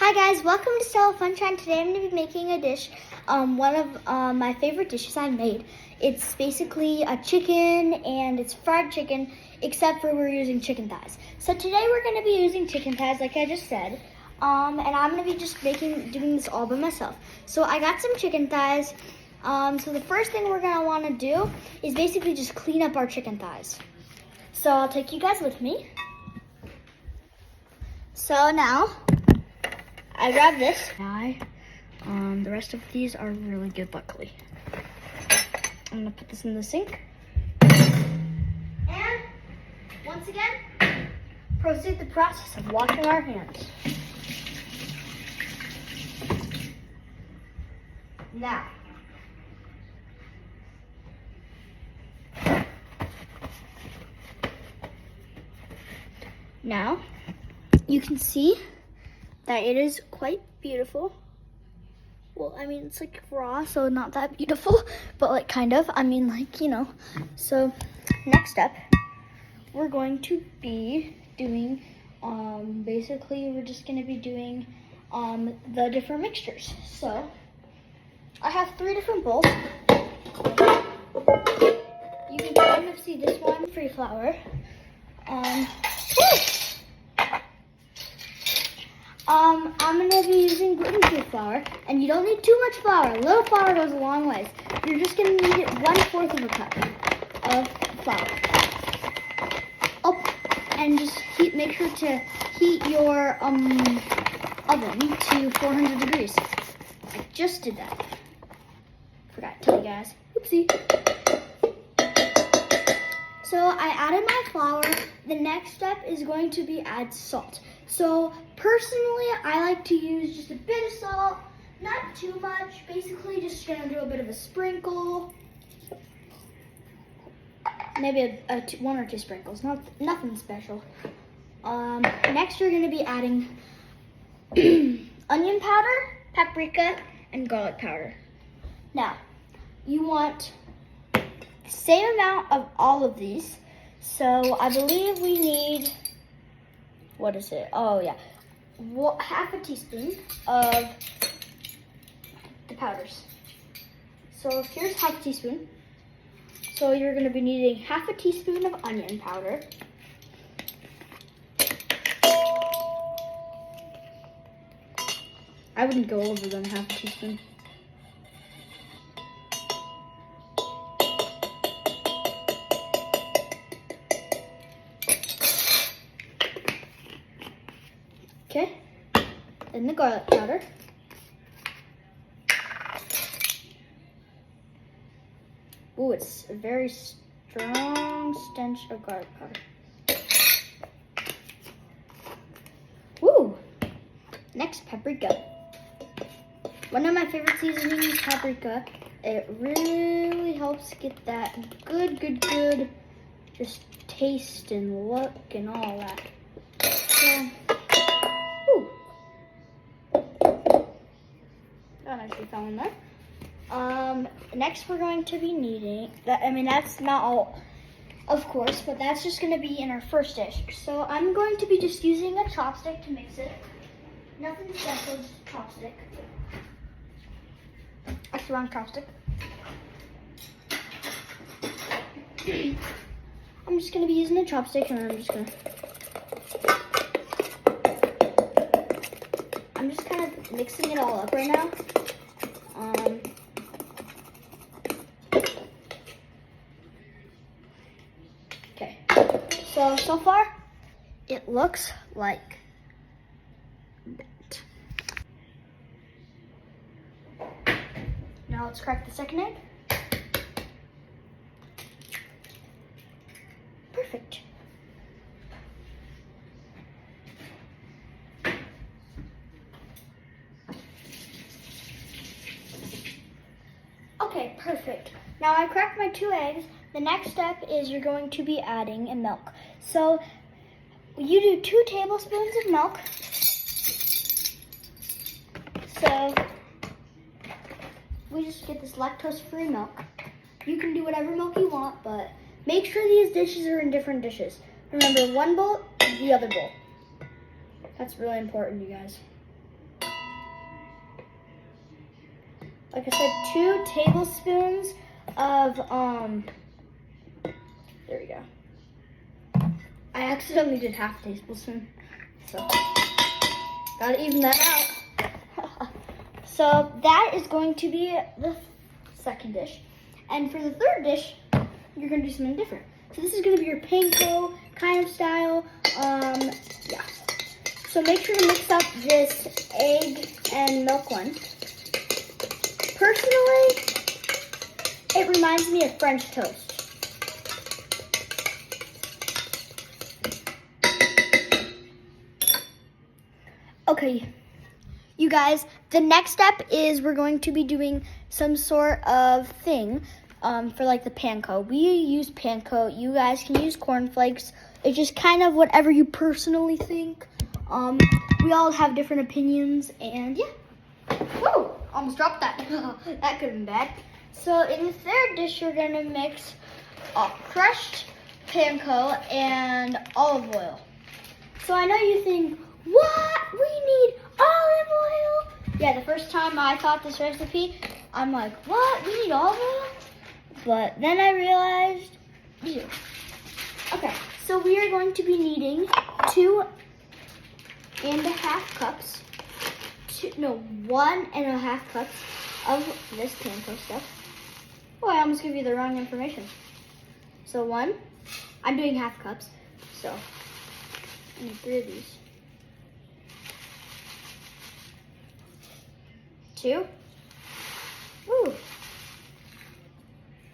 Hi guys, welcome to Stella Funshine. Today I'm going to be making a dish, one of my favorite dishes I made. It's basically a chicken and it's fried chicken, except for we're using chicken thighs. So today we're going to be using chicken thighs like I just said, and I'm going to be just doing this all by myself. So I got some chicken thighs. So the first thing we're going to want to do is basically just clean up our chicken thighs. So I'll take you guys with me. So now, I grabbed this. The rest of these are really good, luckily. I'm gonna put this in the sink. And once again, proceed the process of washing our hands. Now, you can see that it is quite beautiful. Well, I mean, it's like raw, so not that beautiful, but like kind of. I mean, like, you know. So next up, we're going to be doing, basically we're just gonna be doing the different mixtures. So I have 3 different bowls. You can kind of see this one, free flour. I'm gonna be using gluten-free flour, and you don't need too much flour. A little flour goes a long ways. You're just gonna need it 1/4 of a cup of flour. Oh, and just make sure to heat your oven to 400 degrees. I just did that. Forgot to tell you guys. Oopsie. So I added my flour. The next step is going to be add salt. So personally, I like to use just a bit of salt, not too much. Basically, just gonna do a bit of a sprinkle, maybe 1 or 2 sprinkles, nothing special. Next, you're gonna be adding onion powder, paprika, and garlic powder. Now, you want the same amount of all of these. So I believe we need, what is it? Oh yeah, 1/2 teaspoon of the powders. So here's 1/2 teaspoon. So you're gonna be needing 1/2 teaspoon of onion powder. I wouldn't go over than 1/2 teaspoon. Okay, then the garlic powder. Ooh, it's a very strong stench of garlic powder. Ooh, next paprika. One of my favorite seasonings is paprika. It really helps get that good, just taste and look and all that. So, that actually fell in there. Next we're going to be needing, that's not all, of course, but that's just going to be in our first dish. So I'm going to be just using a chopstick to mix it. Nothing special, just a chopstick. That's the wrong chopstick. I'm just going to be using a chopstick, and I'm just kind of mixing it all up right now. Okay, so far, it looks like that. Now let's crack the second egg. Perfect. Okay, perfect. Now I cracked my 2 eggs. The next step is you're going to be adding milk. So you do 2 tablespoons of milk. So we just get this lactose-free milk. You can do whatever milk you want, but make sure these dishes are in different dishes. Remember, one bowl, the other bowl. That's really important, you guys. like I said, 2 tablespoons of, there we go. I accidentally did half a tablespoon, so gotta even that out. So that is going to be the second dish. And for the third dish, you're gonna do something different. So this is gonna be your panko kind of style, yeah. So make sure to mix up this egg and milk one. Personally, it reminds me of French toast. Okay, you guys, the next step is we're going to be doing some sort of thing for like the panko. We use panko. You guys can use cornflakes. It's just kind of whatever you personally think. We all have different opinions, and yeah. Woo! Almost dropped that. That could have been bad. So in the third dish, you're gonna mix crushed panko and olive oil. So I know you think, what? We need olive oil? Yeah, the first time I thought this recipe, I'm like, what? We need olive oil? But then I realized, ew. Okay, so we are going to be needing 2.5 cups. 1.5 cups of this panko stuff. Oh, I almost gave you the wrong information. So I'm doing half cups, so I need 3 of these. 2. Ooh.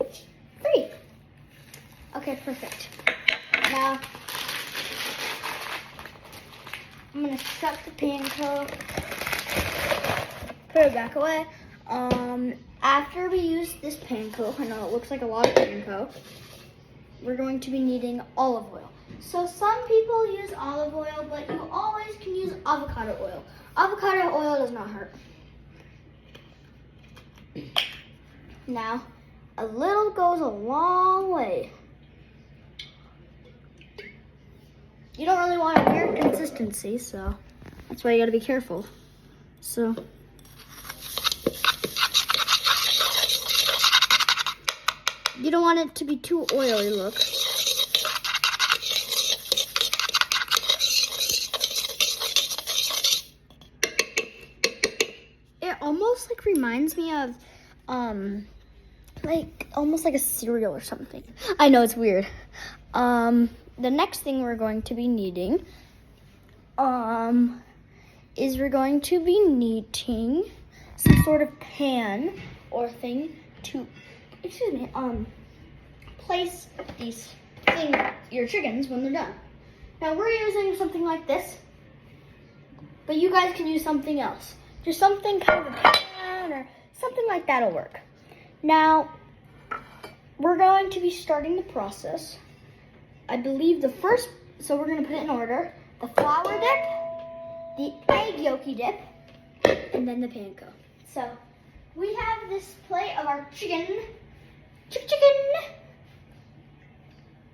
3. Okay, perfect. Now, I'm gonna shut the panko, put it back away. After we use this panko, I know it looks like a lot of panko, we're going to be needing olive oil. So some people use olive oil, but you always can use avocado oil. Avocado oil does not hurt. Now, a little goes a long way. You don't really want a weird consistency, so that's why you gotta be careful. So, you don't want it to be too oily, look. It almost like reminds me of, like almost like a cereal or something. I know it's weird. The next thing we're going to be needing, is we're going to be needing some sort of pan or thing to, place your chickens when they're done. Now we're using something like this, but you guys can use something else. Just something kind of a pan or something like that'll work. Now, we're going to be starting the process. I believe so we're gonna put it in order. The flour dip, the egg yolky dip, and then the panko. So, we have this plate of our chicken.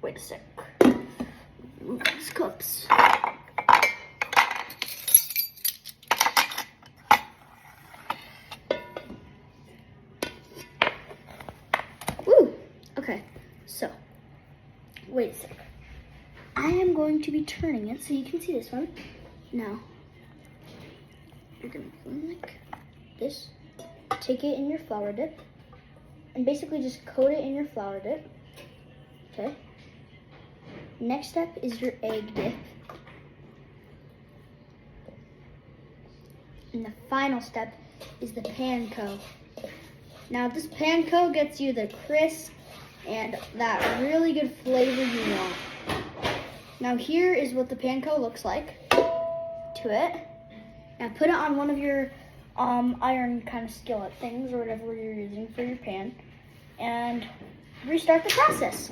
Wait a sec. Move these cups. Woo! Okay, so, wait a sec. I am going to be turning it so you can see this one. Now, you're gonna go like this. Take it in your flour dip, and basically just coat it in your flour dip. Okay. Next step is your egg dip. And the final step is the panko. Now this panko gets you the crisp and that really good flavor you want. Now here is what the panko looks like to it. Now put it on one of your iron kind of skillet things or whatever you're using for your pan and restart the process.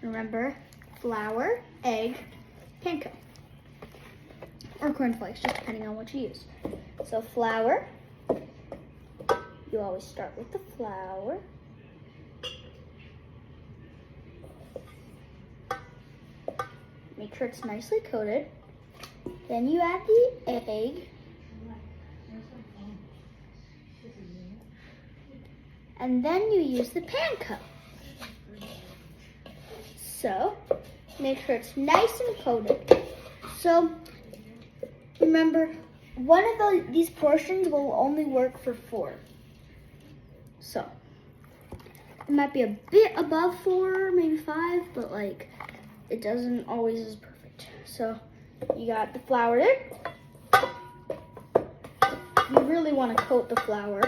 Remember, flour, egg, panko, or cornflakes, just depending on what you use. So flour, you always start with the flour. Make sure it's nicely coated. Then you add the egg. and then you use the panko. So make sure it's nice and coated. So remember, one of these portions will only work for 4. So it might be a bit above 4, maybe 5, but like it doesn't always is perfect. So you got the flour there. You really want to coat the flour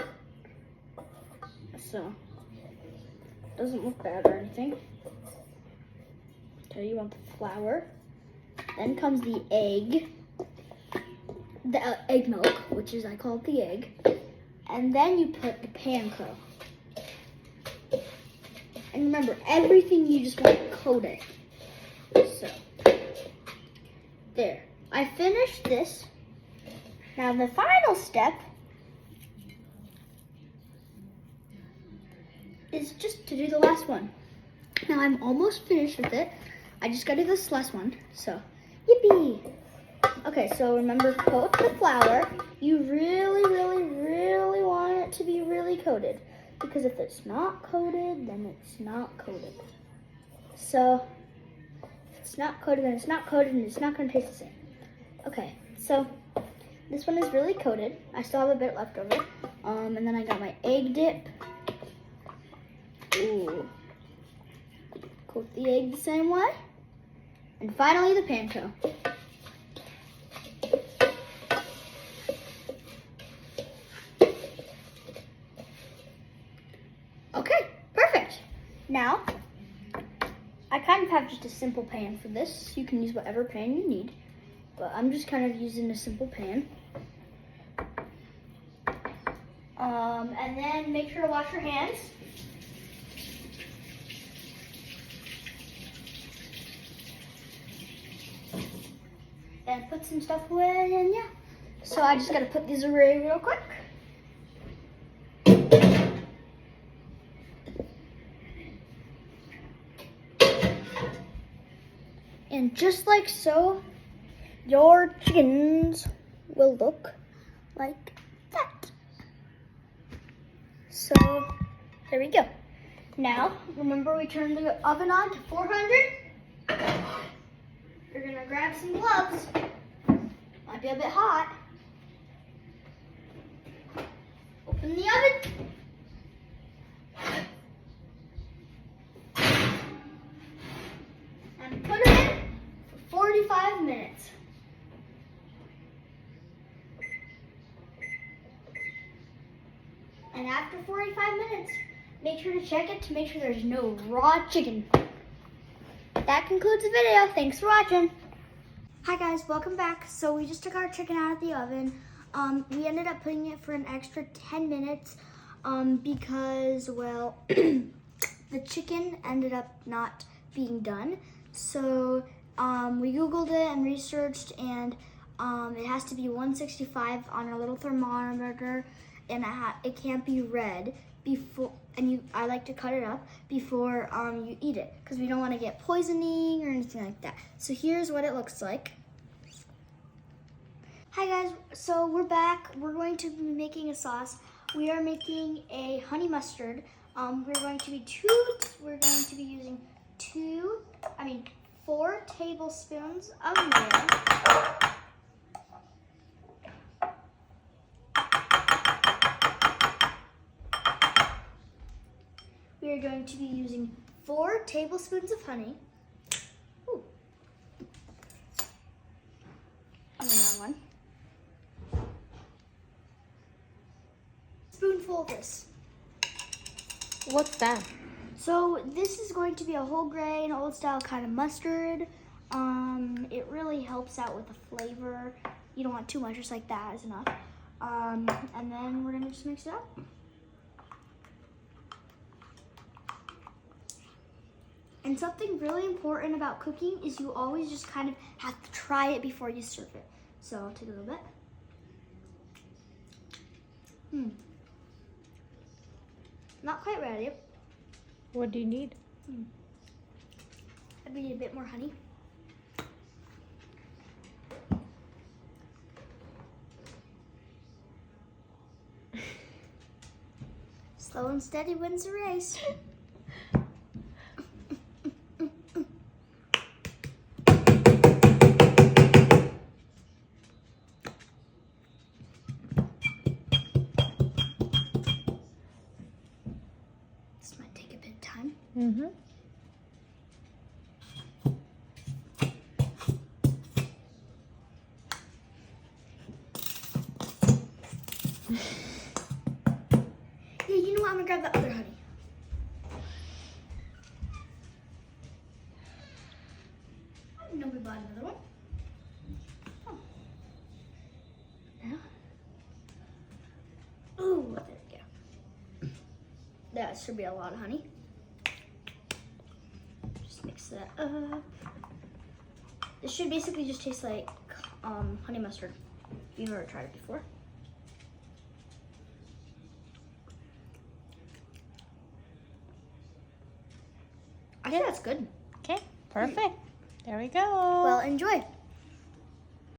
so it doesn't look bad or anything. Okay, you want the flour. Then comes the egg. The egg milk, which is I call it the egg. And then you put the panko. And remember, everything you just want to coat it. So, there. I finished this. Now the final step is just to do the last one. Now I'm almost finished with it. I just gotta do this last one, so yippee! Okay, so remember, coat the flour. You really, really, really want it to be really coated, because if it's not coated, then it's not coated. So if it's not coated, then it's not coated, and it's not gonna taste the same. Okay, so this one is really coated. I still have a bit left over. And then I got my egg dip. Ooh. Coat the egg the same way. And finally the panko. Okay, perfect. Now, I kind of have just a simple pan for this. You can use whatever pan you need, but I'm just kind of using a simple pan. And then make sure to wash your hands. And put some stuff away, and yeah. So I just gotta put these away real quick. And just like so, your chickens will look like that. So there we go. Now, remember we turned the oven on to 400. You're gonna grab some gloves. Might be a bit hot. Open the oven. And put them in for 45 minutes. And after 45 minutes, make sure to check it to make sure there's no raw chicken. That concludes the video. Thanks for watching. Hi guys, welcome back. So we just took our chicken out of the oven. We ended up putting it for an extra 10 minutes because, well, the chicken ended up not being done. So we Googled it and researched, and it has to be 165 on a little thermometer, and it can't be red before, and I like to cut it up before you eat it, because we don't want to get poisoning or anything like that. So here's what it looks like. Hi guys, so we're back. We're going to be making a sauce. We are making a honey mustard. We're going to be using 4 tablespoons of mayo. We are going to be using 4 tablespoons of honey. Ooh. And another one. Spoonful of this. What's that? So this is going to be a whole grain, old style kind of mustard. It really helps out with the flavor. You don't want too much, just like that is enough. And then we're gonna just mix it up. And something really important about cooking is you always just kind of have to try it before you serve it. So I'll take a little bit. Not quite ready. What do you need? I need a bit more honey. Slow and steady wins the race. This might take a bit of time. Mm-hmm. Yeah, you know what? I'm gonna grab the other honey. I didn't know we bought another one. Oh. Yeah. Ooh, there we go. That should be a lot of honey. Just mix that up. This should basically just taste like honey mustard. If you've never tried it before. I think that's good. Okay, perfect. There we go. Well, enjoy.